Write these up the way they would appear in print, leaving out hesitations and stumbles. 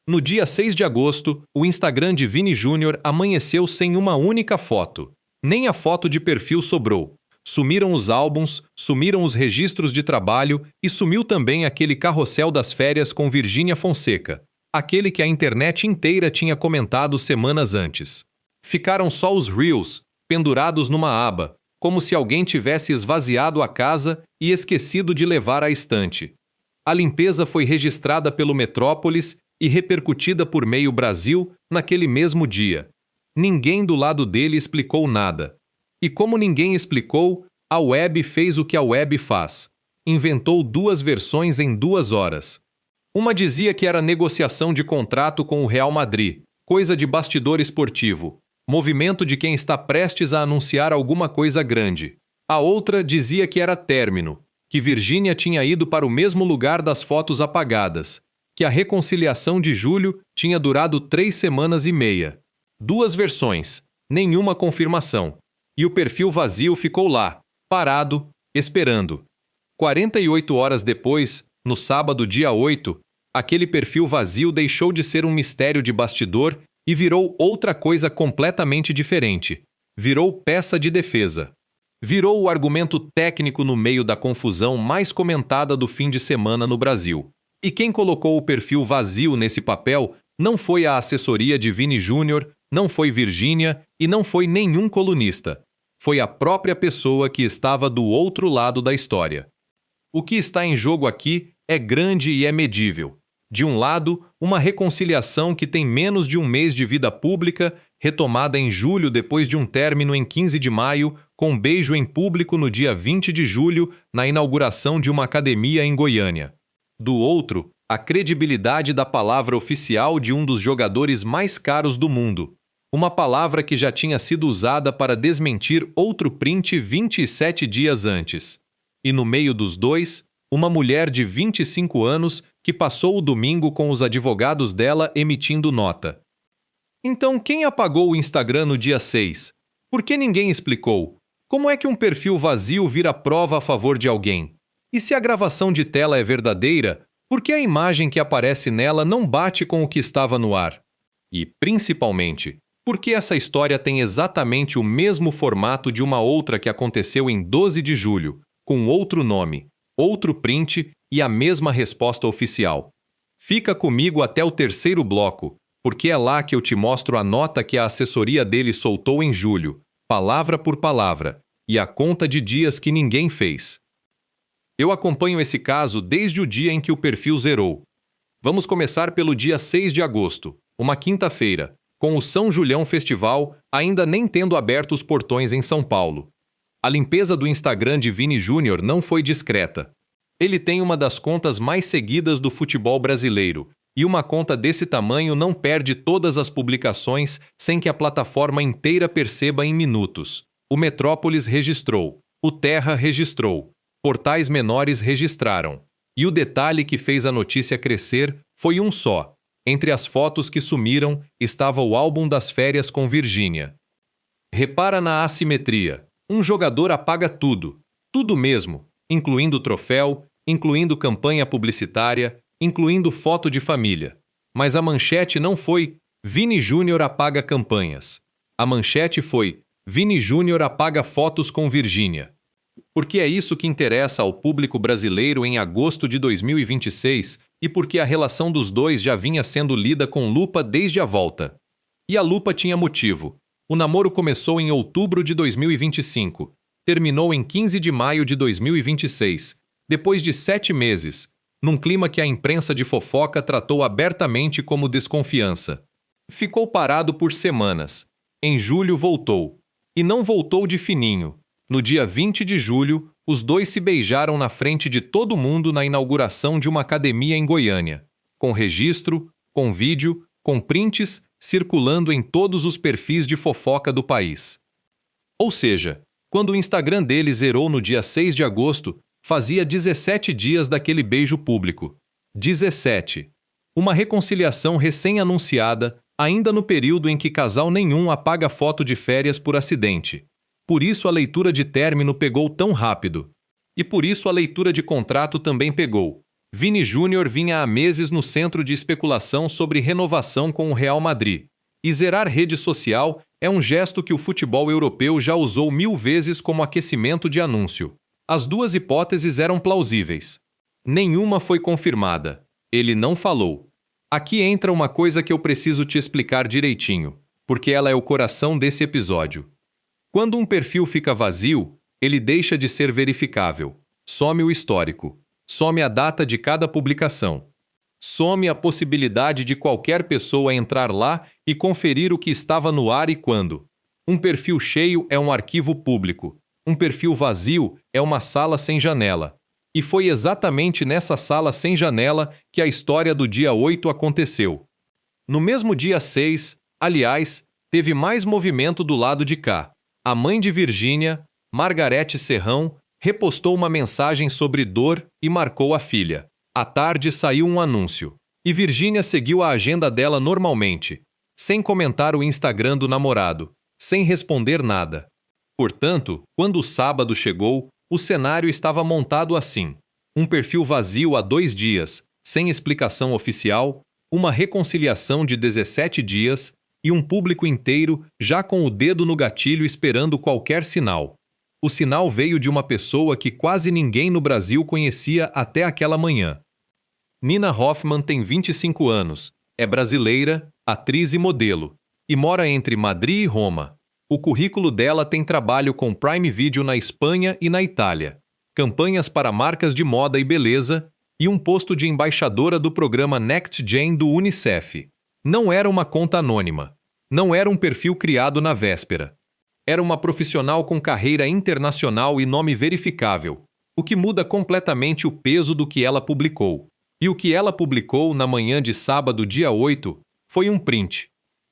No dia 6 de agosto, o Instagram de Vini Júnior amanheceu sem uma única foto. Nem a foto de perfil sobrou. Sumiram os álbuns, sumiram os registros de trabalho e sumiu também aquele carrossel das férias com Virgínia Fonseca, aquele que a internet inteira tinha comentado semanas antes. Ficaram só os Reels, pendurados numa aba, como se alguém tivesse esvaziado a casa e esquecido de levar à estante. A limpeza foi registrada pelo Metrópolis e repercutida por meio Brasil naquele mesmo dia. Ninguém do lado dele explicou nada. E como ninguém explicou, a web fez o que a web faz. Inventou duas versões em 2 horas. Uma dizia que era negociação de contrato com o Real Madrid, coisa de bastidor esportivo, movimento de quem está prestes a anunciar alguma coisa grande. A outra dizia que era término, que Virgínia tinha ido para o mesmo lugar das fotos apagadas, que a reconciliação de julho tinha durado 3 semanas e meia. 2 versões, nenhuma confirmação. E o perfil vazio ficou lá, parado, esperando. 48 horas depois, no sábado dia 8, aquele perfil vazio deixou de ser um mistério de bastidor e virou outra coisa completamente diferente. Virou peça de defesa. Virou o argumento técnico no meio da confusão mais comentada do fim de semana no Brasil. E quem colocou o perfil vazio nesse papel não foi a assessoria de Vini Júnior, não foi Virgínia e não foi nenhum colunista. Foi a própria pessoa que estava do outro lado da história. O que está em jogo aqui é grande e é medível. De um lado, uma reconciliação que tem menos de um mês de vida pública, retomada em julho depois de um término em 15 de maio, com beijo em público no dia 20 de julho, na inauguração de uma academia em Goiânia. Do outro, a credibilidade da palavra oficial de um dos jogadores mais caros do mundo. Uma palavra que já tinha sido usada para desmentir outro print 27 dias antes. E no meio dos dois, uma mulher de 25 anos que passou o domingo com os advogados dela emitindo nota. Então, quem apagou o Instagram no dia 6? Por que ninguém explicou? Como é que um perfil vazio vira prova a favor de alguém? E se a gravação de tela é verdadeira, por que a imagem que aparece nela não bate com o que estava no ar? E, principalmente, por que essa história tem exatamente o mesmo formato de uma outra que aconteceu em 12 de julho, com outro nome, outro print e a mesma resposta oficial? Fica comigo até o 3º bloco, porque é lá que eu te mostro a nota que a assessoria dele soltou em julho, palavra por palavra, e a conta de dias que ninguém fez. Eu acompanho esse caso desde o dia em que o perfil zerou. Vamos começar pelo dia 6 de agosto, uma quinta-feira, com o São Julião Festival ainda nem tendo aberto os portões em São Paulo. A limpeza do Instagram de Vini Júnior não foi discreta. Ele tem uma das contas mais seguidas do futebol brasileiro, e uma conta desse tamanho não perde todas as publicações sem que a plataforma inteira perceba em minutos. O Metrópolis registrou, o Terra registrou, portais menores registraram. E o detalhe que fez a notícia crescer foi um só. Entre as fotos que sumiram estava o álbum das férias com Virgínia. Repara na assimetria. Um jogador apaga tudo, tudo mesmo, incluindo troféu, incluindo campanha publicitária, incluindo foto de família. Mas a manchete não foi Vini Júnior apaga campanhas. A manchete foi Vini Júnior apaga fotos com Virgínia. Porque é isso que interessa ao público brasileiro em agosto de 2026 e porque a relação dos dois já vinha sendo lida com lupa desde a volta. E a lupa tinha motivo. O namoro começou em outubro de 2025, terminou em 15 de maio de 2026, depois de 7 meses, num clima que a imprensa de fofoca tratou abertamente como desconfiança. Ficou parado por semanas. Em julho voltou. E não voltou de fininho. No dia 20 de julho, os dois se beijaram na frente de todo mundo na inauguração de uma academia em Goiânia, com registro, com vídeo, com prints circulando em todos os perfis de fofoca do país. Ou seja, quando o Instagram dele zerou no dia 6 de agosto, fazia 17 dias daquele beijo público. 17. Uma reconciliação recém-anunciada, ainda no período em que casal nenhum apaga foto de férias por acidente. Por isso a leitura de término pegou tão rápido. E por isso a leitura de contrato também pegou. Vini Júnior vinha há meses no centro de especulação sobre renovação com o Real Madrid. E zerar rede social é um gesto que o futebol europeu já usou 1000 vezes como aquecimento de anúncio. As duas hipóteses eram plausíveis. Nenhuma foi confirmada. Ele não falou. Aqui entra uma coisa que eu preciso te explicar direitinho, porque ela é o coração desse episódio. Quando um perfil fica vazio, ele deixa de ser verificável. Some o histórico. Some a data de cada publicação. Some a possibilidade de qualquer pessoa entrar lá e conferir o que estava no ar e quando. Um perfil cheio é um arquivo público. Um perfil vazio é uma sala sem janela. E foi exatamente nessa sala sem janela que a história do dia 8 aconteceu. No mesmo dia 6, aliás, teve mais movimento do lado de cá. A mãe de Virgínia, Margarete Serrão, repostou uma mensagem sobre dor e marcou a filha. À tarde saiu um anúncio. E Virgínia seguiu a agenda dela normalmente, sem comentar o Instagram do namorado, sem responder nada. Portanto, quando o sábado chegou, o cenário estava montado assim. Um perfil vazio há 2 dias, sem explicação oficial, uma reconciliação de 17 dias e um público inteiro já com o dedo no gatilho esperando qualquer sinal. O sinal veio de uma pessoa que quase ninguém no Brasil conhecia até aquela manhã. Nina Hoffman tem 25 anos, é brasileira, atriz e modelo, e mora entre Madrid e Roma. O currículo dela tem trabalho com Prime Video na Espanha e na Itália, campanhas para marcas de moda e beleza e um posto de embaixadora do programa Next Gen do UNICEF. Não era uma conta anônima. Não era um perfil criado na véspera. Era uma profissional com carreira internacional e nome verificável, o que muda completamente o peso do que ela publicou. E o que ela publicou na manhã de sábado, dia 8, foi um print.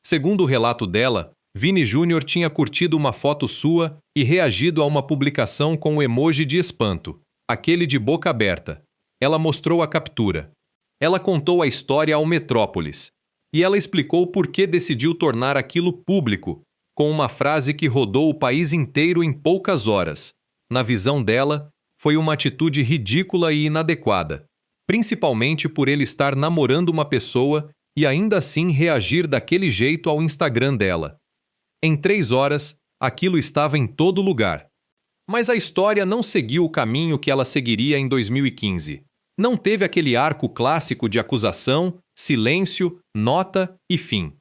Segundo o relato dela, Vini Júnior tinha curtido uma foto sua e reagido a uma publicação com o emoji de espanto, aquele de boca aberta. Ela mostrou a captura. Ela contou a história ao Metrópolis. E ela explicou por que decidiu tornar aquilo público, com uma frase que rodou o país inteiro em poucas horas. Na visão dela, foi uma atitude ridícula e inadequada, principalmente por ele estar namorando uma pessoa e ainda assim reagir daquele jeito ao Instagram dela. Em 3 horas, aquilo estava em todo lugar. Mas a história não seguiu o caminho que ela seguiria em 2015. Não teve aquele arco clássico de acusação, silêncio, nota e fim.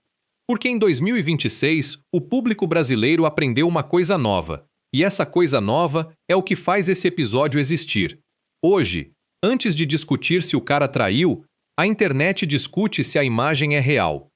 Porque em 2026, o público brasileiro aprendeu uma coisa nova. E essa coisa nova é o que faz esse episódio existir. Hoje, antes de discutir se o cara traiu, a internet discute se a imagem é real.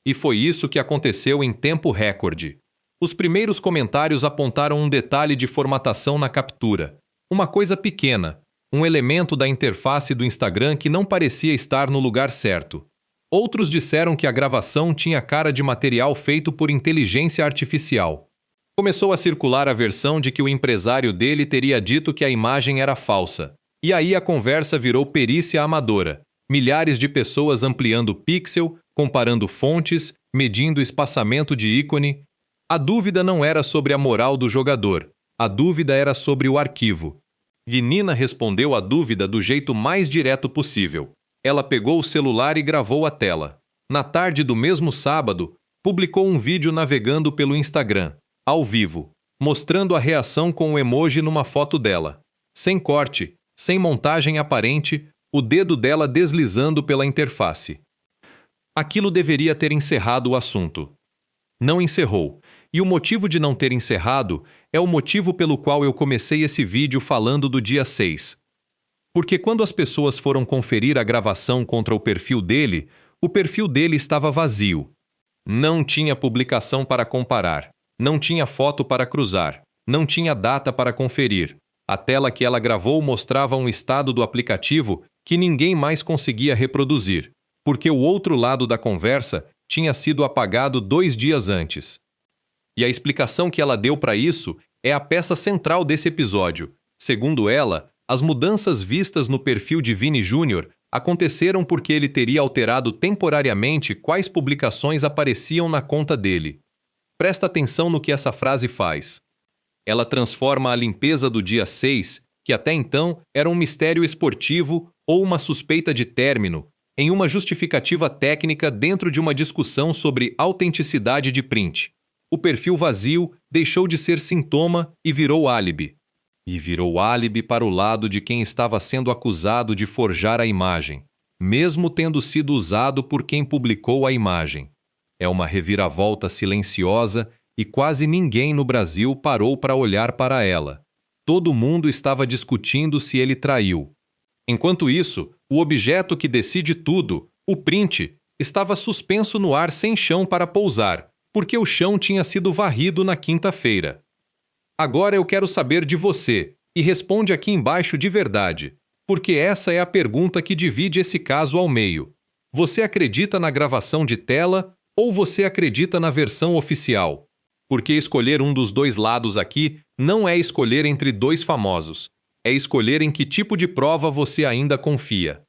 E foi isso que aconteceu em tempo recorde. Os primeiros comentários apontaram um detalhe de formatação na captura. Uma coisa pequena, um elemento da interface do Instagram que não parecia estar no lugar certo. Outros disseram que a gravação tinha cara de material feito por inteligência artificial. Começou a circular a versão de que o empresário dele teria dito que a imagem era falsa. E aí a conversa virou perícia amadora. Milhares de pessoas ampliando pixel, comparando fontes, medindo espaçamento de ícone. A dúvida não era sobre a moral do jogador. A dúvida era sobre o arquivo. E Nina respondeu à dúvida do jeito mais direto possível. Ela pegou o celular e gravou a tela. Na tarde do mesmo sábado, publicou um vídeo navegando pelo Instagram, ao vivo, mostrando a reação com o emoji numa foto dela. Sem corte, sem montagem aparente, o dedo dela deslizando pela interface. Aquilo deveria ter encerrado o assunto. Não encerrou. E o motivo de não ter encerrado é o motivo pelo qual eu comecei esse vídeo falando do dia 6. Porque quando as pessoas foram conferir a gravação contra o perfil dele estava vazio. Não tinha publicação para comparar. Não tinha foto para cruzar. Não tinha data para conferir. A tela que ela gravou mostrava um estado do aplicativo que ninguém mais conseguia reproduzir, porque o outro lado da conversa tinha sido apagado 2 dias antes. E a explicação que ela deu para isso é a peça central desse episódio. Segundo ela, as mudanças vistas no perfil de Vini Júnior aconteceram porque ele teria alterado temporariamente quais publicações apareciam na conta dele. Presta atenção no que essa frase faz. Ela transforma a limpeza do dia 6, que até então era um mistério esportivo ou uma suspeita de término, em uma justificativa técnica dentro de uma discussão sobre autenticidade de print. O perfil vazio deixou de ser sintoma e virou álibi. E virou álibi para o lado de quem estava sendo acusado de forjar a imagem, mesmo tendo sido usado por quem publicou a imagem. É uma reviravolta silenciosa e quase ninguém no Brasil parou para olhar para ela. Todo mundo estava discutindo se ele traiu. Enquanto isso, o objeto que decide tudo, o print, estava suspenso no ar sem chão para pousar, porque o chão tinha sido varrido na quinta-feira. Agora eu quero saber de você, e responde aqui embaixo de verdade, porque essa é a pergunta que divide esse caso ao meio. Você acredita na gravação de tela ou você acredita na versão oficial? Porque escolher um dos dois lados aqui não é escolher entre dois famosos, é escolher em que tipo de prova você ainda confia.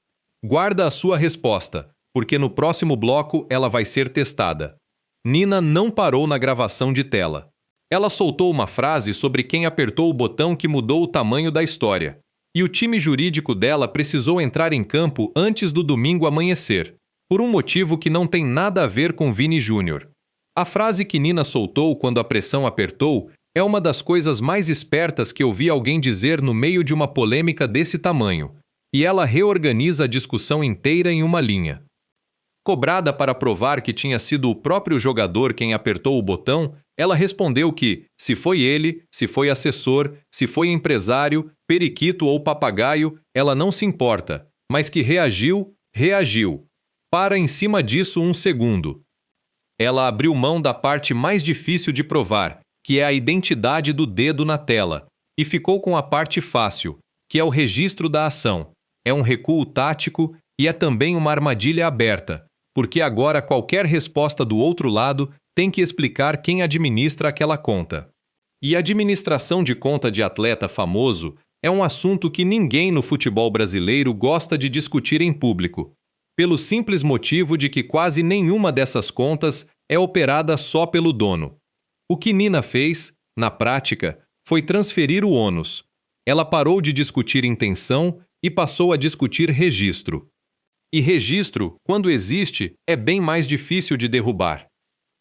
Guarda a sua resposta, porque no próximo bloco ela vai ser testada. Nina não parou na gravação de tela. Ela soltou uma frase sobre quem apertou o botão que mudou o tamanho da história. E o time jurídico dela precisou entrar em campo antes do domingo amanhecer, por um motivo que não tem nada a ver com Vini Júnior. A frase que Nina soltou quando a pressão apertou é uma das coisas mais espertas que eu vi alguém dizer no meio de uma polêmica desse tamanho, e ela reorganiza a discussão inteira em uma linha. Cobrada para provar que tinha sido o próprio jogador quem apertou o botão, ela respondeu que, se foi ele, se foi assessor, se foi empresário, periquito ou papagaio, ela não se importa, mas que reagiu, reagiu. Para em cima disso um segundo. Ela abriu mão da parte mais difícil de provar, que é a identidade do dedo na tela, e ficou com a parte fácil, que é o registro da ação. É um recuo tático e é também uma armadilha aberta, porque agora qualquer resposta do outro lado tem que explicar quem administra aquela conta. E administração de conta de atleta famoso é um assunto que ninguém no futebol brasileiro gosta de discutir em público, pelo simples motivo de que quase nenhuma dessas contas é operada só pelo dono. O que Nina fez, na prática, foi transferir o ônus. Ela parou de discutir intenção e passou a discutir registro. E registro, quando existe, é bem mais difícil de derrubar.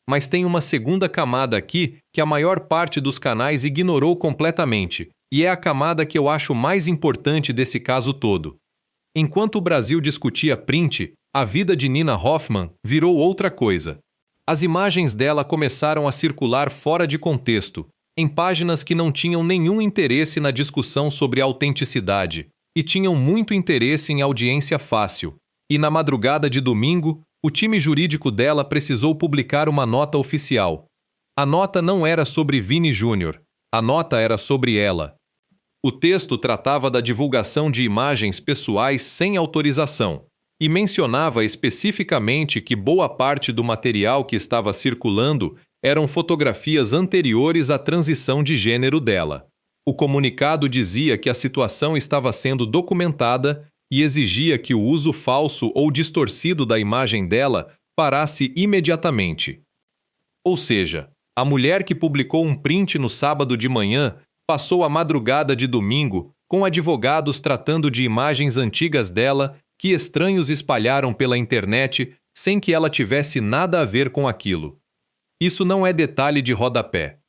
Mas tem uma segunda camada aqui que a maior parte dos canais ignorou completamente, e é a camada que eu acho mais importante desse caso todo. Enquanto o Brasil discutia print, a vida de Nina Hoffmann virou outra coisa. As imagens dela começaram a circular fora de contexto, em páginas que não tinham nenhum interesse na discussão sobre autenticidade, e tinham muito interesse em audiência fácil. E na madrugada de domingo, o time jurídico dela precisou publicar uma nota oficial. A nota não era sobre Vini Júnior, a nota era sobre ela. O texto tratava da divulgação de imagens pessoais sem autorização e mencionava especificamente que boa parte do material que estava circulando eram fotografias anteriores à transição de gênero dela. O comunicado dizia que a situação estava sendo documentada e exigia que o uso falso ou distorcido da imagem dela parasse imediatamente. Ou seja, a mulher que publicou um print no sábado de manhã passou a madrugada de domingo com advogados tratando de imagens antigas dela que estranhos espalharam pela internet sem que ela tivesse nada a ver com aquilo. Isso não é detalhe de rodapé.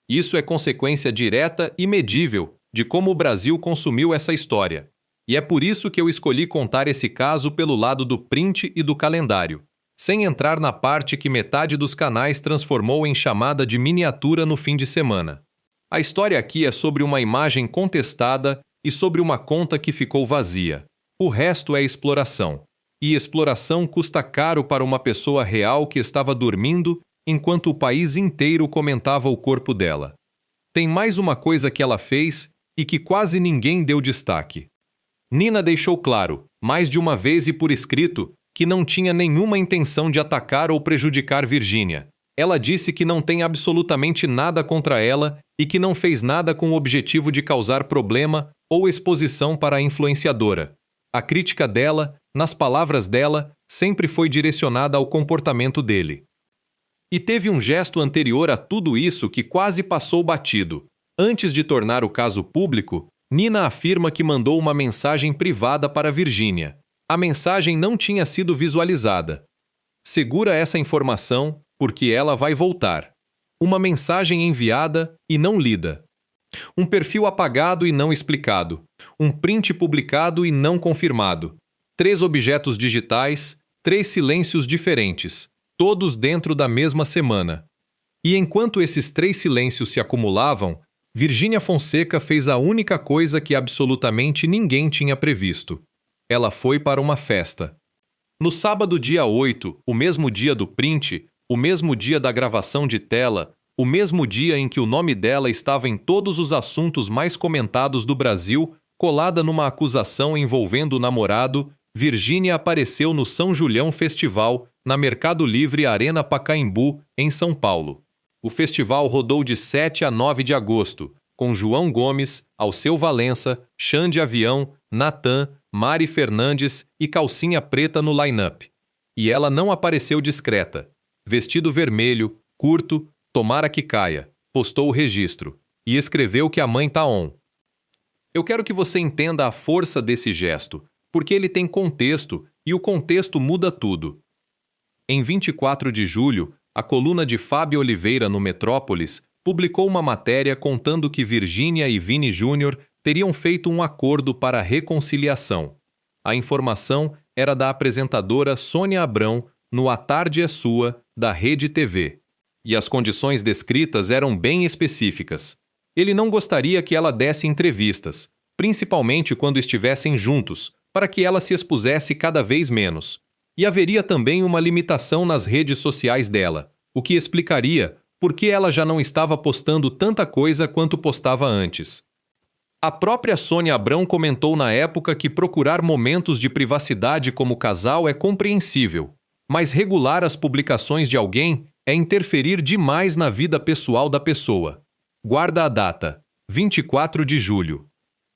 Isso é consequência direta e medível de como o Brasil consumiu essa história. E é por isso que eu escolhi contar esse caso pelo lado do print e do calendário, sem entrar na parte que metade dos canais transformou em chamada de miniatura no fim de semana. A história aqui é sobre uma imagem contestada e sobre uma conta que ficou vazia. O resto é exploração. E exploração custa caro para uma pessoa real que estava dormindo enquanto o país inteiro comentava o corpo dela. Tem mais uma coisa que ela fez e que quase ninguém deu destaque. Nina deixou claro, mais de uma vez e por escrito, que não tinha nenhuma intenção de atacar ou prejudicar Virgínia. Ela disse que não tem absolutamente nada contra ela e que não fez nada com o objetivo de causar problema ou exposição para a influenciadora. A crítica dela, nas palavras dela, sempre foi direcionada ao comportamento dele. E teve um gesto anterior a tudo isso que quase passou batido. Antes de tornar o caso público, Nina afirma que mandou uma mensagem privada para Virgínia. A mensagem não tinha sido visualizada. Segura essa informação, porque ela vai voltar. Uma mensagem enviada e não lida. Um perfil apagado e não explicado. Um print publicado e não confirmado. 3 objetos digitais, 3 silêncios diferentes, todos dentro da mesma semana. E enquanto esses 3 silêncios se acumulavam, Virgínia Fonseca fez a única coisa que absolutamente ninguém tinha previsto. Ela foi para uma festa. No sábado, dia 8, o mesmo dia do print, o mesmo dia da gravação de tela, o mesmo dia em que o nome dela estava em todos os assuntos mais comentados do Brasil, colada numa acusação envolvendo o namorado, Virgínia apareceu no São Julião Festival, na Mercado Livre Arena Pacaembu, em São Paulo. O festival rodou de 7 a 9 de agosto, com João Gomes, Alceu Valença, Xande Avião, Natan, Mari Fernandes e Calcinha Preta no line-up. E ela não apareceu discreta. Vestido vermelho, curto, tomara que caia. Postou o registro. E escreveu que a mãe tá on. Eu quero que você entenda a força desse gesto, porque ele tem contexto e o contexto muda tudo. Em 24 de julho, a coluna de Fábio Oliveira no Metrópolis publicou uma matéria contando que Virgínia e Vini Júnior teriam feito um acordo para a reconciliação. A informação era da apresentadora Sônia Abrão no A Tarde é Sua, da Rede TV. E as condições descritas eram bem específicas. Ele não gostaria que ela desse entrevistas, principalmente quando estivessem juntos, para que ela se expusesse cada vez menos. E haveria também uma limitação nas redes sociais dela, o que explicaria por que ela já não estava postando tanta coisa quanto postava antes. A própria Sônia Abrão comentou na época que procurar momentos de privacidade como casal é compreensível, mas regular as publicações de alguém é interferir demais na vida pessoal da pessoa. Guarda a data, 24 de julho.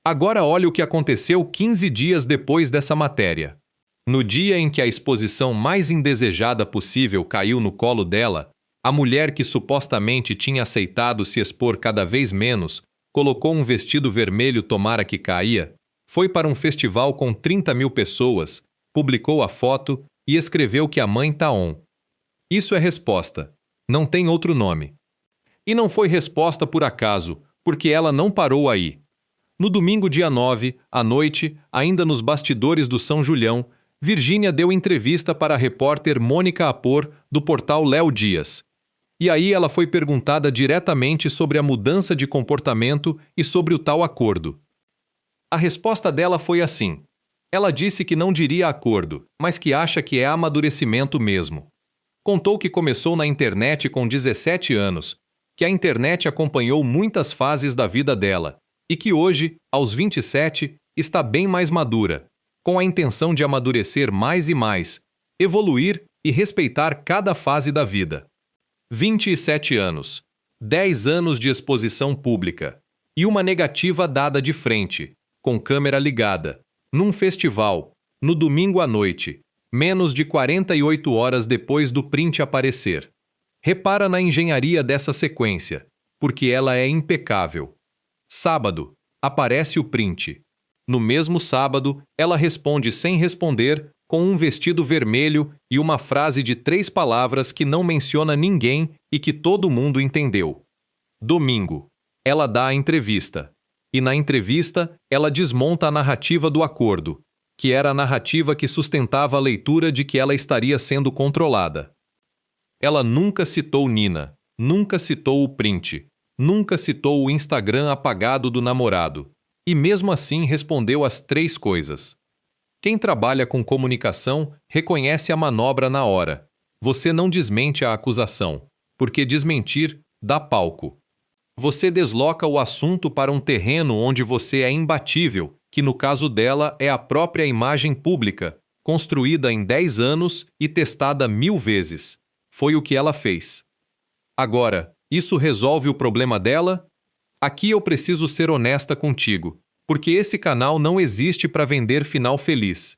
Agora olha o que aconteceu 15 dias depois dessa matéria. No dia em que a exposição mais indesejada possível caiu no colo dela, a mulher que supostamente tinha aceitado se expor cada vez menos, colocou um vestido vermelho tomara que caía, foi para um festival com 30 mil pessoas, publicou a foto e escreveu que a mãe tá on. Isso é resposta. Não tem outro nome. E não foi resposta por acaso, porque ela não parou aí. No domingo, dia 9, à noite, ainda nos bastidores do São Julião, Virgínia deu entrevista para a repórter Mônica Apor, do portal Léo Dias. E aí ela foi perguntada diretamente sobre a mudança de comportamento e sobre o tal acordo. A resposta dela foi assim. Ela disse que não diria acordo, mas que acha que é amadurecimento mesmo. Contou que começou na internet com 17 anos, que a internet acompanhou muitas fases da vida dela, e que hoje, aos 27, está bem mais madura, com a intenção de amadurecer mais e mais, evoluir e respeitar cada fase da vida. 27 anos, 10 anos de exposição pública, e uma negativa dada de frente, com câmera ligada, num festival, no domingo à noite, menos de 48 horas depois do print aparecer. Repara na engenharia dessa sequência, porque ela é impecável. Sábado, aparece o print. No mesmo sábado, ela responde sem responder, com um vestido vermelho e uma frase de 3 palavras que não menciona ninguém e que todo mundo entendeu. Domingo, ela dá a entrevista. E na entrevista, ela desmonta a narrativa do acordo, que era a narrativa que sustentava a leitura de que ela estaria sendo controlada. Ela nunca citou Nina, nunca citou o print, nunca citou o Instagram apagado do namorado, e mesmo assim respondeu as 3 coisas. Quem trabalha com comunicação reconhece a manobra na hora. Você não desmente a acusação, porque desmentir dá palco. Você desloca o assunto para um terreno onde você é imbatível, que no caso dela é a própria imagem pública, construída em 10 anos e testada 1000 vezes. Foi o que ela fez. Agora, isso resolve o problema dela? Aqui eu preciso ser honesta contigo, porque esse canal não existe para vender final feliz.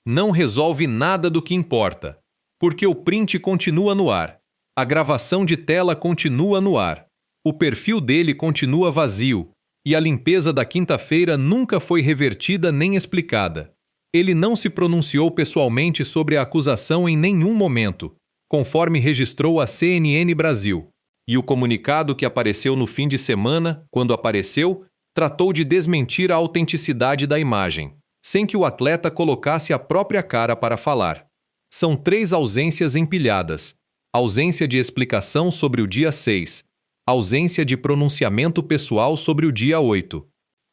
Não resolve nada do que importa, porque o print continua no ar, a gravação de tela continua no ar, o perfil dele continua vazio, E a limpeza da quinta-feira nunca foi revertida nem explicada. Ele não se pronunciou pessoalmente sobre a acusação em nenhum momento, conforme registrou a CNN Brasil. E o comunicado que apareceu no fim de semana, quando apareceu, tratou de desmentir a autenticidade da imagem, sem que o atleta colocasse a própria cara para falar. São 3 ausências empilhadas: ausência de explicação sobre o dia 6, ausência de pronunciamento pessoal sobre o dia 8,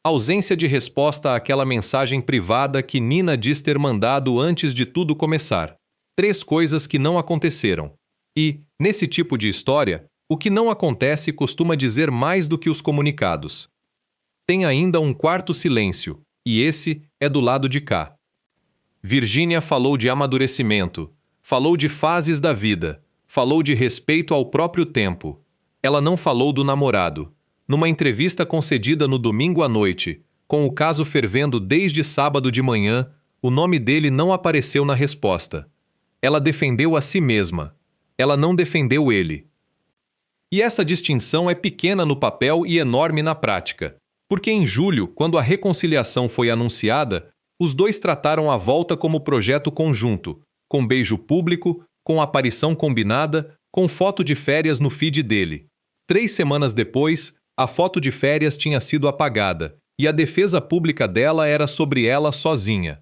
ausência de resposta àquela mensagem privada que Nina diz ter mandado antes de tudo começar. 3 coisas que não aconteceram. E, nesse tipo de história, o que não acontece costuma dizer mais do que os comunicados. Tem ainda um quarto silêncio, e esse é do lado de cá. Virgínia falou de amadurecimento, falou de fases da vida, falou de respeito ao próprio tempo. Ela não falou do namorado. Numa entrevista concedida no domingo à noite, com o caso fervendo desde sábado de manhã, o nome dele não apareceu na resposta. Ela defendeu a si mesma. Ela não defendeu ele. E essa distinção é pequena no papel e enorme na prática, porque em julho, quando a reconciliação foi anunciada, os dois trataram a volta como projeto conjunto, com beijo público, com aparição combinada, com foto de férias no feed dele. 3 semanas depois, a foto de férias tinha sido apagada, e a defesa pública dela era sobre ela sozinha.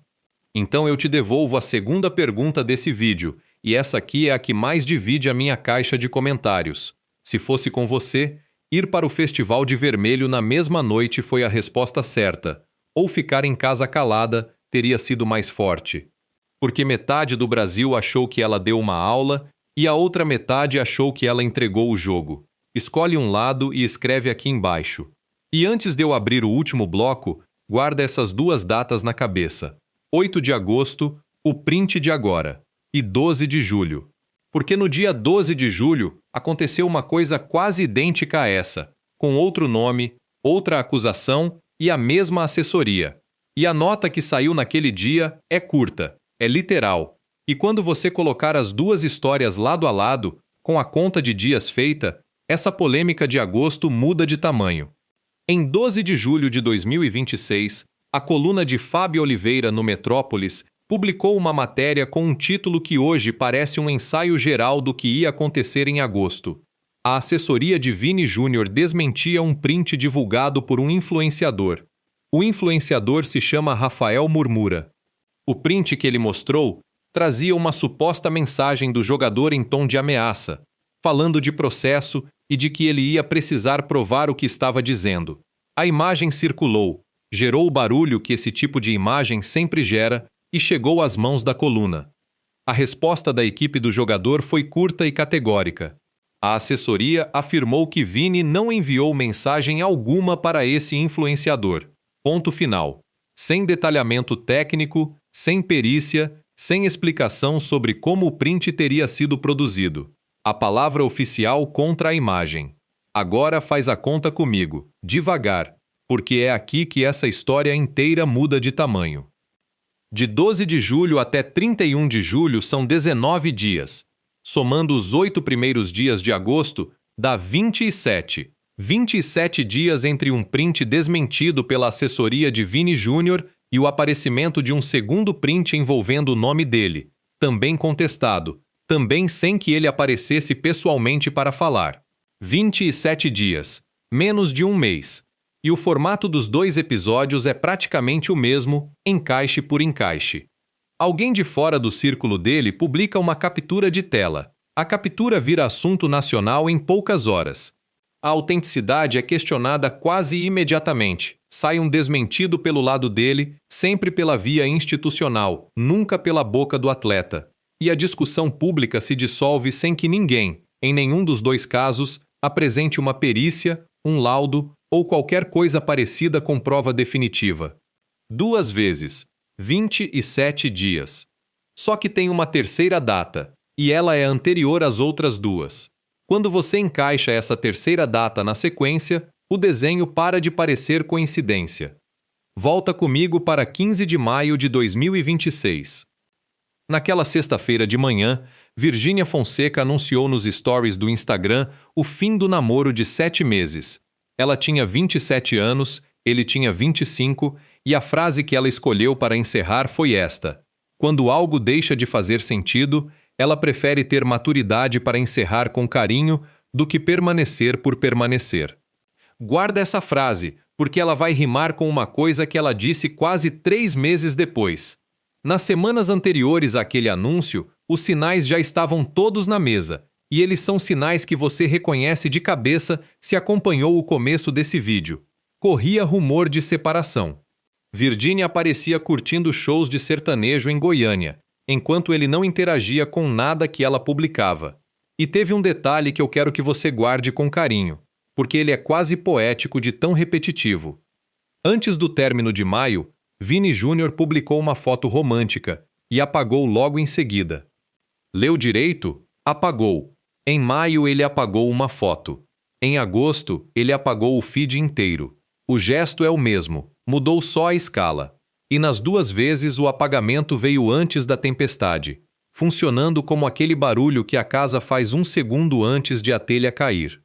Então eu te devolvo a segunda pergunta desse vídeo, e essa aqui é a que mais divide a minha caixa de comentários. Se fosse com você, ir para o Festival de Vermelho na mesma noite foi a resposta certa, ou ficar em casa calada teria sido mais forte. Porque metade do Brasil achou que ela deu uma aula e a outra metade achou que ela entregou o jogo. Escolhe um lado e escreve aqui embaixo. E antes de eu abrir o último bloco, guarda essas 2 datas na cabeça. 8 de agosto, o print de agora, e 12 de julho. Porque no dia 12 de julho aconteceu uma coisa quase idêntica a essa, com outro nome, outra acusação e a mesma assessoria. E a nota que saiu naquele dia é curta, é literal. E quando você colocar as 2 histórias lado a lado, com a conta de dias feita, essa polêmica de agosto muda de tamanho. Em 12 de julho de 2026, a coluna de Fábio Oliveira no Metrópolis publicou uma matéria com um título que hoje parece um ensaio geral do que ia acontecer em agosto. A assessoria de Vini Júnior desmentia um print divulgado por um influenciador. O influenciador se chama Rafael Murmura. O print que ele mostrou trazia uma suposta mensagem do jogador em tom de ameaça, falando de processo e de que ele ia precisar provar o que estava dizendo. A imagem circulou, gerou o barulho que esse tipo de imagem sempre gera e chegou às mãos da coluna. A resposta da equipe do jogador foi curta e categórica. A assessoria afirmou que Vini não enviou mensagem alguma para esse influenciador. Ponto final. Sem detalhamento técnico, sem perícia, sem explicação sobre como o print teria sido produzido. A palavra oficial contra a imagem. Agora faz a conta comigo, devagar, porque é aqui que essa história inteira muda de tamanho. De 12 de julho até 31 de julho são 19 dias. Somando os 8 primeiros dias de agosto, dá 27. 27 dias entre um print desmentido pela assessoria de Vini Júnior e o aparecimento de um segundo print envolvendo o nome dele, também contestado, também sem que ele aparecesse pessoalmente para falar. 27 dias, menos de um mês. E o formato dos 2 episódios é praticamente o mesmo, encaixe por encaixe. Alguém de fora do círculo dele publica uma captura de tela. A captura vira assunto nacional em poucas horas. A autenticidade é questionada quase imediatamente. Sai um desmentido pelo lado dele, sempre pela via institucional, nunca pela boca do atleta. E a discussão pública se dissolve sem que ninguém, em nenhum dos 2 casos, apresente uma perícia, um laudo ou qualquer coisa parecida com prova definitiva. 2 vezes, 27 dias. Só que tem uma terceira data, e ela é anterior às outras 2. Quando você encaixa essa terceira data na sequência, o desenho para de parecer coincidência. Volta comigo para 15 de maio de 2026. Naquela sexta-feira de manhã, Virgínia Fonseca anunciou nos stories do Instagram o fim do namoro de 7 meses. Ela tinha 27 anos, ele tinha 25, e a frase que ela escolheu para encerrar foi esta: quando algo deixa de fazer sentido, ela prefere ter maturidade para encerrar com carinho do que permanecer por permanecer. Guarda essa frase, porque ela vai rimar com uma coisa que ela disse quase 3 meses depois. Nas semanas anteriores àquele anúncio, os sinais já estavam todos na mesa, e eles são sinais que você reconhece de cabeça se acompanhou o começo desse vídeo. Corria rumor de separação. Virgínia aparecia curtindo shows de sertanejo em Goiânia, enquanto ele não interagia com nada que ela publicava. E teve um detalhe que eu quero que você guarde com carinho, porque ele é quase poético de tão repetitivo. Antes do término de maio, Vini Júnior publicou uma foto romântica e apagou logo em seguida. Leu direito? Apagou. Em maio ele apagou uma foto. Em agosto ele apagou o feed inteiro. O gesto é o mesmo, mudou só a escala. E nas 2 vezes o apagamento veio antes da tempestade, funcionando como aquele barulho que a casa faz 1 segundo antes de a telha cair.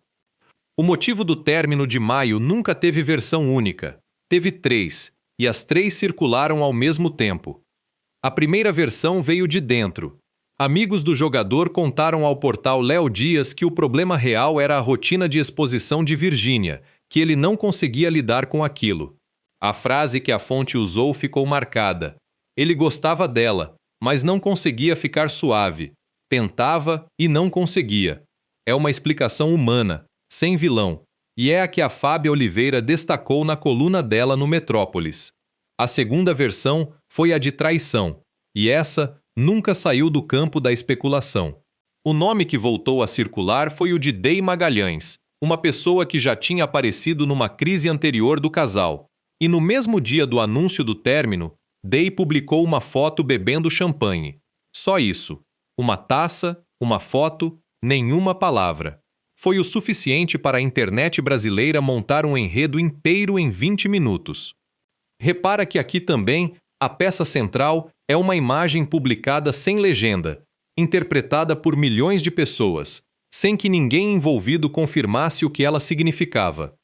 O motivo do término de maio nunca teve versão única. Teve 3, e as 3 circularam ao mesmo tempo. A primeira versão veio de dentro. Amigos do jogador contaram ao portal Léo Dias que o problema real era a rotina de exposição de Virgínia, que ele não conseguia lidar com aquilo. A frase que a fonte usou ficou marcada. Ele gostava dela, mas não conseguia ficar suave. Tentava e não conseguia. É uma explicação humana, sem vilão, e é a que a Fábia Oliveira destacou na coluna dela no Metrópolis. A segunda versão foi a de traição, e essa nunca saiu do campo da especulação. O nome que voltou a circular foi o de Dey Magalhães, uma pessoa que já tinha aparecido numa crise anterior do casal. E no mesmo dia do anúncio do término, Dey publicou uma foto bebendo champanhe. Só isso. Uma taça, uma foto, nenhuma palavra. Foi o suficiente para a internet brasileira montar um enredo inteiro em 20 minutos. Repara que aqui também a peça central é uma imagem publicada sem legenda, interpretada por milhões de pessoas, sem que ninguém envolvido confirmasse o que ela significava.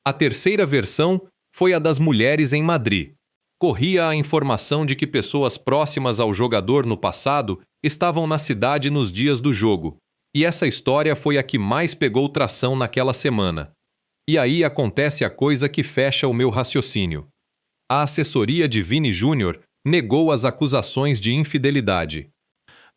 A terceira versão foi a das mulheres em Madrid. Corria a informação de que pessoas próximas ao jogador no passado estavam na cidade nos dias do jogo, e essa história foi a que mais pegou tração naquela semana. E aí acontece a coisa que fecha o meu raciocínio. A assessoria de Vini Júnior negou as acusações de infidelidade.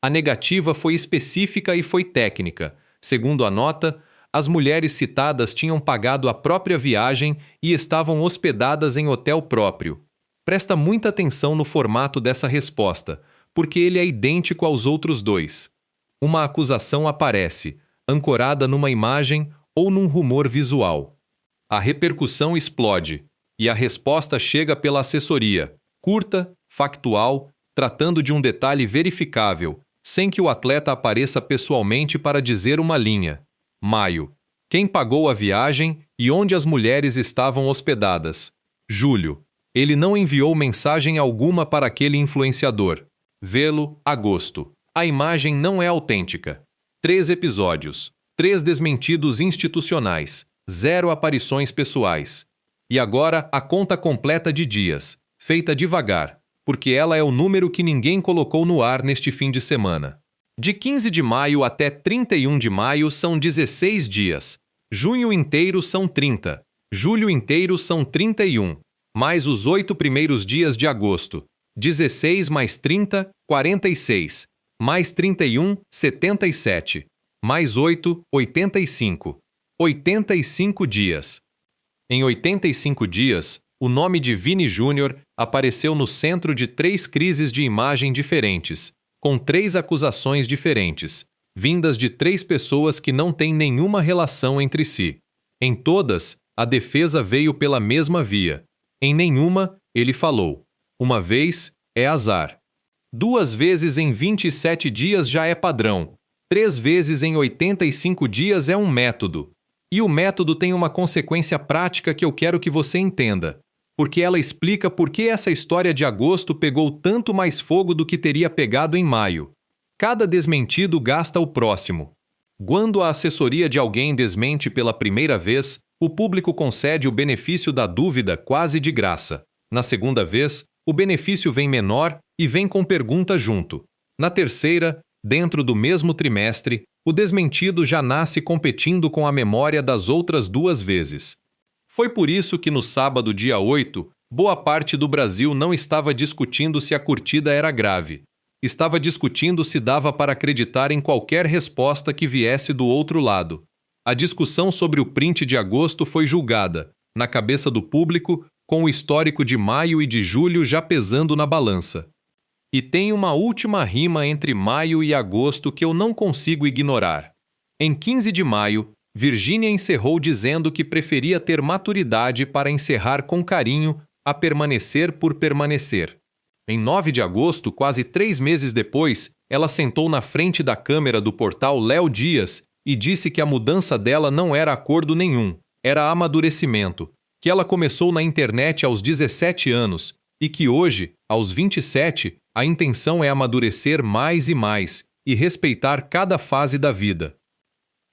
A negativa foi específica e foi técnica. Segundo a nota, as mulheres citadas tinham pagado a própria viagem e estavam hospedadas em hotel próprio. Presta muita atenção no formato dessa resposta, porque ele é idêntico aos outros 2. Uma acusação aparece, ancorada numa imagem ou num rumor visual. A repercussão explode, e a resposta chega pela assessoria, curta, factual, tratando de um detalhe verificável, sem que o atleta apareça pessoalmente para dizer uma linha. Maio. Quem pagou a viagem e onde as mulheres estavam hospedadas? Julho. Ele não enviou mensagem alguma para aquele influenciador. Vê-lo, agosto. A imagem não é autêntica. 3 episódios. 3 desmentidos institucionais. 0 aparições pessoais. E agora a conta completa de dias, feita devagar, porque ela é o número que ninguém colocou no ar neste fim de semana. De 15 de maio até 31 de maio são 16 dias. Junho inteiro são 30. Julho inteiro são 31. Mais os 8 primeiros dias de agosto. 16 mais 30, 46. Mais 31, 77. Mais 8, 85. 85 dias. Em 85 dias, o nome de Vini Júnior apareceu no centro de 3 crises de imagem diferentes, com 3 acusações diferentes, vindas de 3 pessoas que não têm nenhuma relação entre si. Em todas, a defesa veio pela mesma via. Em nenhuma, ele falou. Uma vez, é azar. 2 vezes em 27 dias já é padrão. 3 vezes em 85 dias é um método. E o método tem uma consequência prática que eu quero que você entenda, porque ela explica por que essa história de agosto pegou tanto mais fogo do que teria pegado em maio. Cada desmentido gasta o próximo. Quando a assessoria de alguém desmente pela primeira vez, O público concede o benefício da dúvida quase de graça. Na segunda vez, o benefício vem menor e vem com pergunta junto. Na terceira, dentro do mesmo trimestre, o desmentido já nasce competindo com a memória das outras duas vezes. Foi por isso que no sábado, dia 8, boa parte do Brasil não estava discutindo se a curtida era grave. Estava discutindo se dava para acreditar em qualquer resposta que viesse do outro lado. A discussão sobre o print de agosto foi julgada, na cabeça do público, com o histórico de maio e de julho já pesando na balança. E tem uma última rima entre maio e agosto que eu não consigo ignorar. Em 15 de maio, Virgínia encerrou dizendo que preferia ter maturidade para encerrar com carinho a permanecer por permanecer. Em 9 de agosto, quase 3 meses depois, ela sentou na frente da câmera do portal Léo Dias e disse que a mudança dela não era acordo nenhum, era amadurecimento, que ela começou na internet aos 17 anos e que hoje, aos 27, a intenção é amadurecer mais e respeitar cada fase da vida.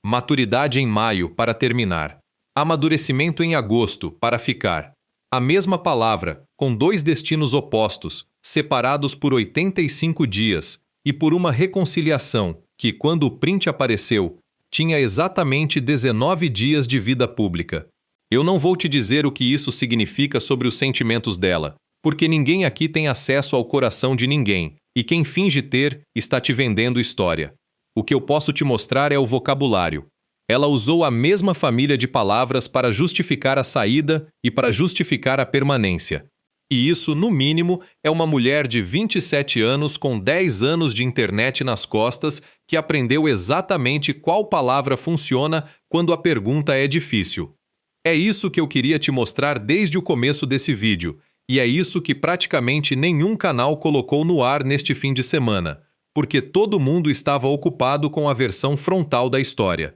Maturidade em maio, para terminar. Amadurecimento em agosto, para ficar. A mesma palavra, com dois destinos opostos, separados por 85 dias, e por uma reconciliação que, quando o print apareceu, tinha exatamente 19 dias de vida pública. Eu não vou te dizer o que isso significa sobre os sentimentos dela, porque ninguém aqui tem acesso ao coração de ninguém, e quem finge ter está te vendendo história. O que eu posso te mostrar é o vocabulário. Ela usou a mesma família de palavras para justificar a saída e para justificar a permanência. E isso, no mínimo, é uma mulher de 27 anos com 10 anos de internet nas costas que aprendeu exatamente qual palavra funciona quando a pergunta é difícil. É isso que eu queria te mostrar desde o começo desse vídeo, e é isso que praticamente nenhum canal colocou no ar neste fim de semana, porque todo mundo estava ocupado com a versão frontal da história.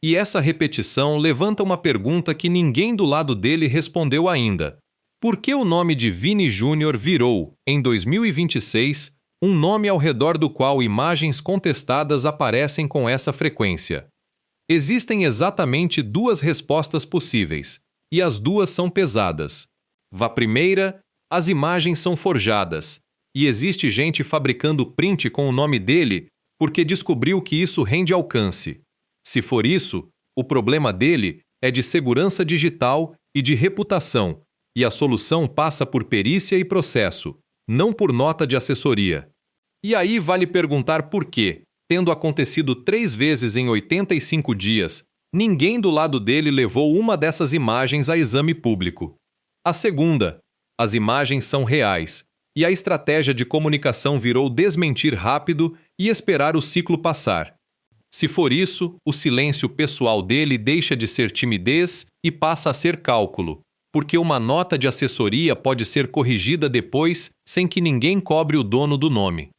E essa repetição levanta uma pergunta que ninguém do lado dele respondeu ainda. Por que o nome de Vini Júnior virou, em 2026, um nome ao redor do qual imagens contestadas aparecem com essa frequência? Existem exatamente duas respostas possíveis, e as duas são pesadas. Vá primeira, as imagens são forjadas, e existe gente fabricando print com o nome dele porque descobriu que isso rende alcance. Se for isso, o problema dele é de segurança digital e de reputação, e a solução passa por perícia e processo, não por nota de assessoria. E aí vale perguntar por quê, tendo acontecido 3 vezes em 85 dias, ninguém do lado dele levou uma dessas imagens a exame público. A segunda, as imagens são reais, e a estratégia de comunicação virou desmentir rápido e esperar o ciclo passar. Se for isso, o silêncio pessoal dele deixa de ser timidez e passa a ser cálculo, porque uma nota de assessoria pode ser corrigida depois sem que ninguém cobre o dono do nome.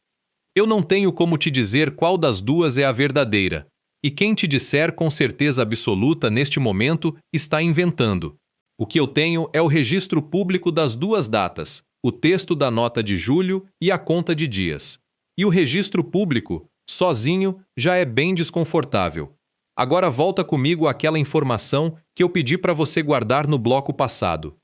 Eu não tenho como te dizer qual das duas é a verdadeira, e quem te disser com certeza absoluta neste momento está inventando. O que eu tenho é o registro público das duas datas, o texto da nota de julho e a conta de dias. E o registro público, sozinho, já é bem desconfortável. Agora volta comigo àquela informação que eu pedi para você guardar no bloco passado.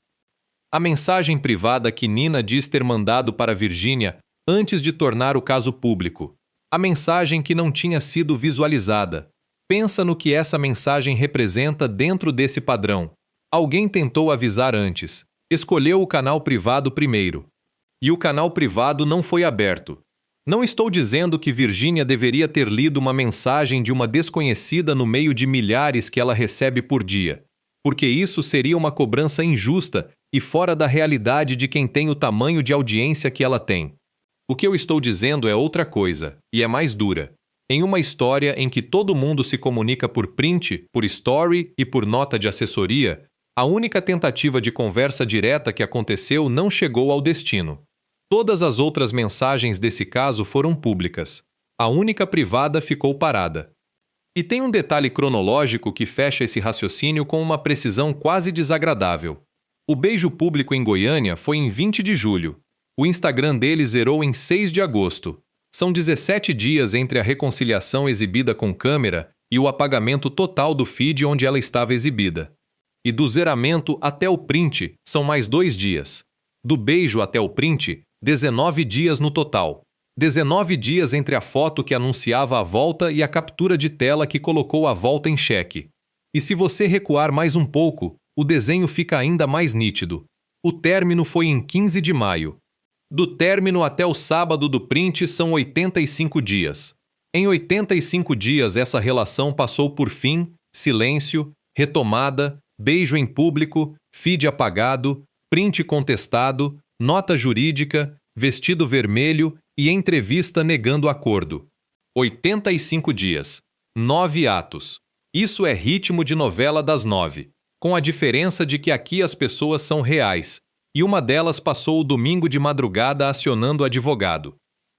A mensagem privada que Nina diz ter mandado para Virgínia antes de tornar o caso público. A mensagem que não tinha sido visualizada. Pensa no que essa mensagem representa dentro desse padrão. Alguém tentou avisar antes. Escolheu o canal privado primeiro. E o canal privado não foi aberto. Não estou dizendo que Virgínia deveria ter lido uma mensagem de uma desconhecida no meio de milhares que ela recebe por dia, porque isso seria uma cobrança injusta e fora da realidade de quem tem o tamanho de audiência que ela tem. O que eu estou dizendo é outra coisa, e é mais dura. Em uma história em que todo mundo se comunica por print, por story e por nota de assessoria, a única tentativa de conversa direta que aconteceu não chegou ao destino. Todas as outras mensagens desse caso foram públicas. A única privada ficou parada. E tem um detalhe cronológico que fecha esse raciocínio com uma precisão quase desagradável. O beijo público em Goiânia foi em 20 de julho. O Instagram dele zerou em 6 de agosto. São 17 dias entre a reconciliação exibida com câmera e o apagamento total do feed onde ela estava exibida. E do zeramento até o print são mais 2 dias. Do beijo até o print, 19 dias no total. 19 dias entre a foto que anunciava a volta e a captura de tela que colocou a volta em xeque. E se você recuar mais um pouco, o desenho fica ainda mais nítido. O término foi em 15 de maio. Do término até o sábado do print são 85 dias. Em 85 dias essa relação passou por fim, silêncio, retomada, beijo em público, feed apagado, print contestado, nota jurídica, vestido vermelho e entrevista negando acordo. 85 dias. 9 atos. Isso é ritmo de novela das 9, com a diferença de que aqui as pessoas são reais, e uma delas passou o domingo de madrugada acionando o advogado.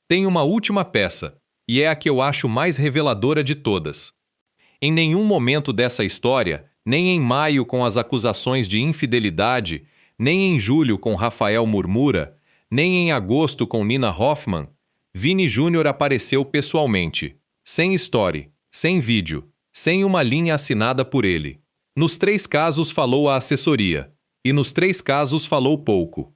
Tem uma última peça, e é a que eu acho mais reveladora de todas. Em nenhum momento dessa história, nem em maio com as acusações de infidelidade, nem em julho com Rafael Murmura, nem em agosto com Nina Hoffman, Vini Júnior apareceu pessoalmente, sem story, sem vídeo, sem uma linha assinada por ele. Nos 3 casos falou a assessoria, e nos 3 casos falou pouco.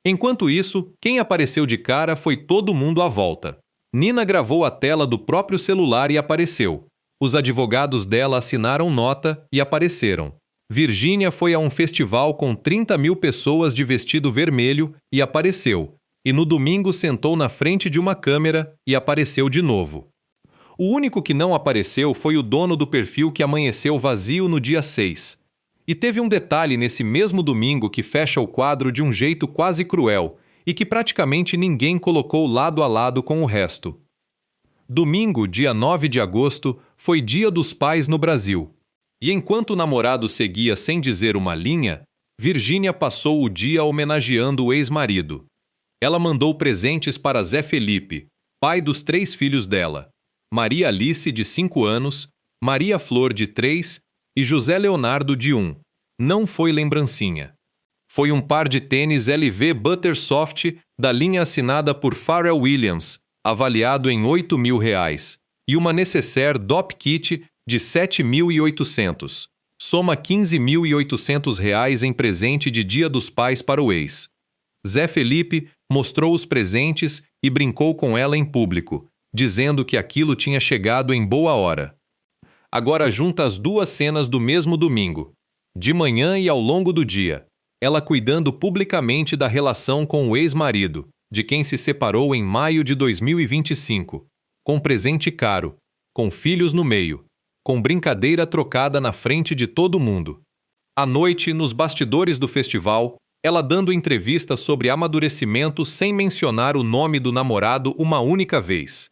Enquanto isso, quem apareceu de cara foi todo mundo à volta. Nina gravou a tela do próprio celular e apareceu. Os advogados dela assinaram nota e apareceram. Virgínia foi a um festival com 30 mil pessoas de vestido vermelho e apareceu. E no domingo sentou na frente de uma câmera e apareceu de novo. O único que não apareceu foi o dono do perfil que amanheceu vazio no dia 6. E teve um detalhe nesse mesmo domingo que fecha o quadro de um jeito quase cruel e que praticamente ninguém colocou lado a lado com o resto. Domingo, dia 9 de agosto, foi Dia dos Pais no Brasil. E enquanto o namorado seguia sem dizer uma linha, Virgínia passou o dia homenageando o ex-marido. Ela mandou presentes para Zé Felipe, pai dos 3 filhos dela, Maria Alice, de 5 anos, Maria Flor, de 3 e José Leonardo, de 1. Não foi lembrancinha. Foi um par de tênis LV Buttersoft da linha assinada por Pharrell Williams, avaliado em R$ 8.000, e uma necessaire Dop Kit de R$ 7.800. Soma R$ 15.800 em presente de Dia dos Pais para o ex. Zé Felipe mostrou os presentes e brincou com ela em público, dizendo que aquilo tinha chegado em boa hora. Agora junta as 2 cenas do mesmo domingo. De manhã e ao longo do dia, ela cuidando publicamente da relação com o ex-marido, de quem se separou em maio de 2025, com presente caro, com filhos no meio, com brincadeira trocada na frente de todo mundo. À noite, nos bastidores do festival, ela dando entrevista sobre amadurecimento sem mencionar o nome do namorado uma única vez.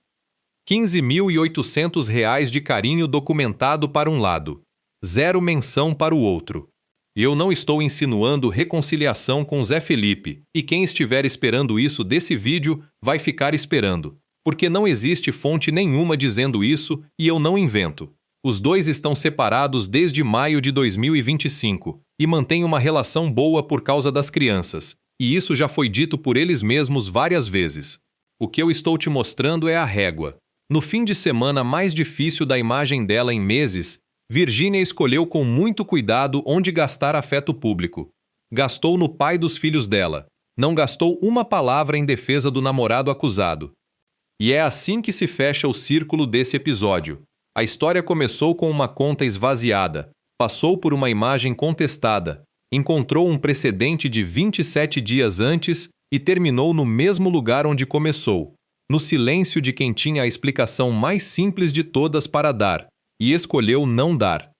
R$ 15.800 de carinho documentado para um lado, 0 menção para o outro. Eu não estou insinuando reconciliação com Zé Felipe, e quem estiver esperando isso desse vídeo vai ficar esperando, porque não existe fonte nenhuma dizendo isso e eu não invento. Os dois estão separados desde maio de 2025 e mantêm uma relação boa por causa das crianças, e isso já foi dito por eles mesmos várias vezes. O que eu estou te mostrando é a régua. No fim de semana mais difícil da imagem dela em meses, Virgínia escolheu com muito cuidado onde gastar afeto público. Gastou no pai dos filhos dela. Não gastou uma palavra em defesa do namorado acusado. E é assim que se fecha o círculo desse episódio. A história começou com uma conta esvaziada, passou por uma imagem contestada, encontrou um precedente de 27 dias antes e terminou no mesmo lugar onde começou, no silêncio de quem tinha a explicação mais simples de todas para dar, e escolheu não dar.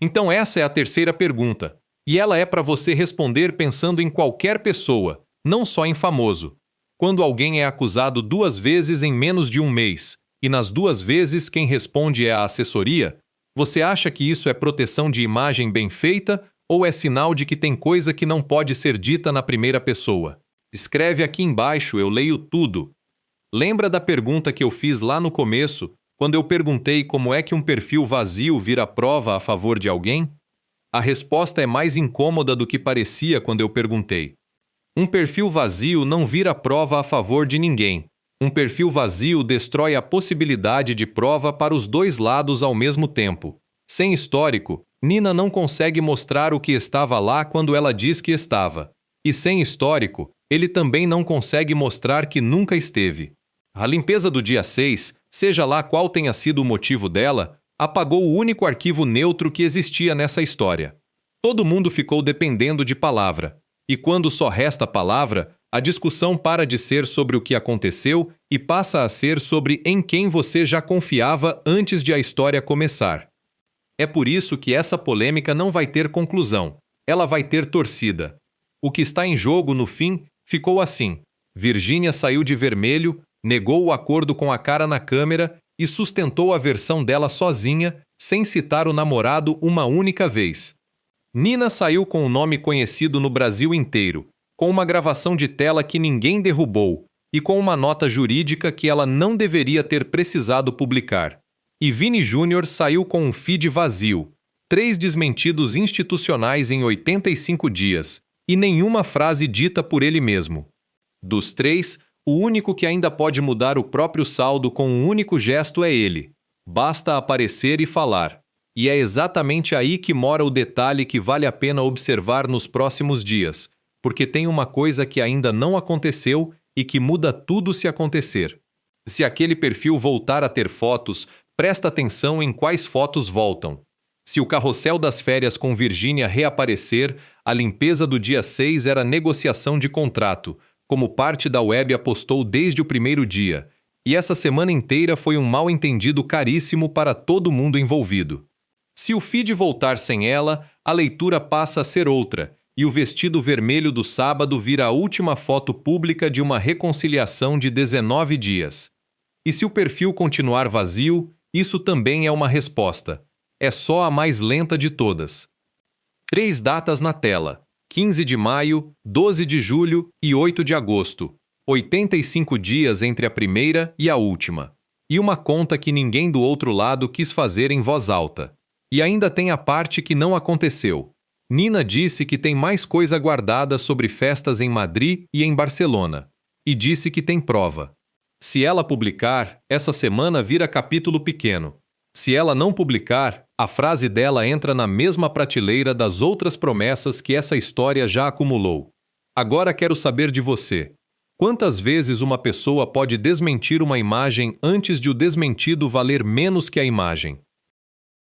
Então essa é a terceira pergunta, e ela é para você responder pensando em qualquer pessoa, não só em famoso. Quando alguém é acusado 2 vezes em menos de um mês, e nas 2 vezes quem responde é a assessoria, você acha que isso é proteção de imagem bem feita ou é sinal de que tem coisa que não pode ser dita na primeira pessoa? Escreve aqui embaixo, eu leio tudo. Lembra da pergunta que eu fiz lá no começo, quando eu perguntei como é que um perfil vazio vira prova a favor de alguém? A resposta é mais incômoda do que parecia quando eu perguntei. Um perfil vazio não vira prova a favor de ninguém. Um perfil vazio destrói a possibilidade de prova para os 2 lados ao mesmo tempo. Sem histórico, Nina não consegue mostrar o que estava lá quando ela diz que estava. E sem histórico, ele também não consegue mostrar que nunca esteve. A limpeza do dia 6, seja lá qual tenha sido o motivo dela, apagou o único arquivo neutro que existia nessa história. Todo mundo ficou dependendo de palavra. E quando só resta palavra, a discussão para de ser sobre o que aconteceu e passa a ser sobre em quem você já confiava antes de a história começar. É por isso que essa polêmica não vai ter conclusão. Ela vai ter torcida. O que está em jogo, no fim, ficou assim. Virgínia saiu de vermelho, negou o acordo com a cara na câmera e sustentou a versão dela sozinha, sem citar o namorado uma única vez. Nina saiu com um nome conhecido no Brasil inteiro, com uma gravação de tela que ninguém derrubou e com uma nota jurídica que ela não deveria ter precisado publicar. E Vini Júnior saiu com um feed vazio, 3 desmentidos institucionais em 85 dias, e nenhuma frase dita por ele mesmo. Dos 3, o único que ainda pode mudar o próprio saldo com um único gesto é ele. Basta aparecer e falar. E é exatamente aí que mora o detalhe que vale a pena observar nos próximos dias, porque tem uma coisa que ainda não aconteceu e que muda tudo se acontecer. Se aquele perfil voltar a ter fotos, presta atenção em quais fotos voltam. Se o carrossel das férias com Virgínia reaparecer, a limpeza do dia 6 era negociação de contrato, como parte da web apostou desde o primeiro dia, e essa semana inteira foi um mal-entendido caríssimo para todo mundo envolvido. Se o feed voltar sem ela, a leitura passa a ser outra, e o vestido vermelho do sábado vira a última foto pública de uma reconciliação de 19 dias. E se o perfil continuar vazio, isso também é uma resposta. É só a mais lenta de todas. 3 datas na tela: 15 de maio, 12 de julho e 8 de agosto. 85 dias entre a primeira e a última. E uma conta que ninguém do outro lado quis fazer em voz alta. E ainda tem a parte que não aconteceu. Nina disse que tem mais coisa guardada sobre festas em Madrid e em Barcelona. E disse que tem prova. Se ela publicar, essa semana vira capítulo pequeno. Se ela não publicar, a frase dela entra na mesma prateleira das outras promessas que essa história já acumulou. Agora quero saber de você. Quantas vezes uma pessoa pode desmentir uma imagem antes de o desmentido valer menos que a imagem?